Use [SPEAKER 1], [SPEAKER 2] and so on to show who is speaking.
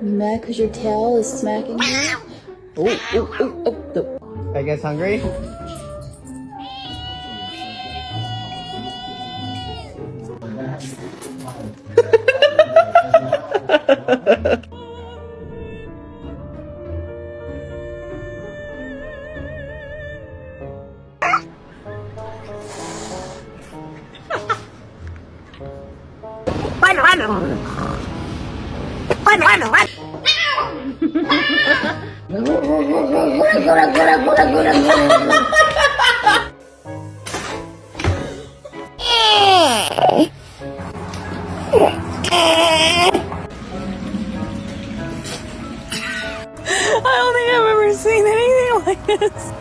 [SPEAKER 1] You mad because your tail is smacking you? Oh.
[SPEAKER 2] Are you guys hungry?
[SPEAKER 3] I don't think I've ever seen anything like this.